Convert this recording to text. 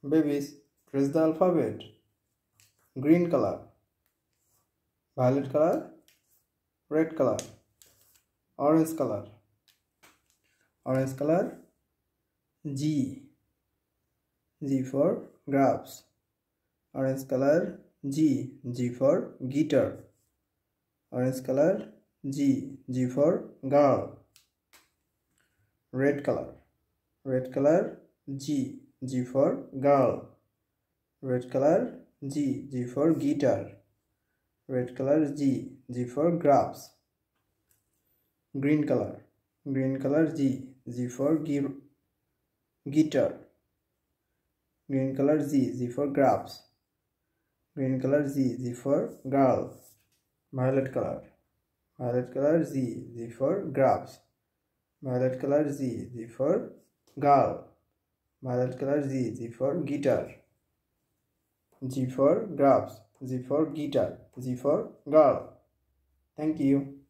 Babies, trace the alphabet. Green color, violet color, red color, orange color. Orange color, G. G for grapes. Orange color, G. G for guitar. Orange color, G. G for girl. Red color. Red color, G. G for girl. Red color, G. G for guitar. Red color, G. G for grapes. Green color. Green color, G. G for guitar. Green color, G. G for grapes. Green color, G. G for girl. Violet color. Violet color, G. G for grapes. Violet color, G. G for girl. Violet color, G. G for guitar. G for grapes. G for guitar. G for girl. Thank you.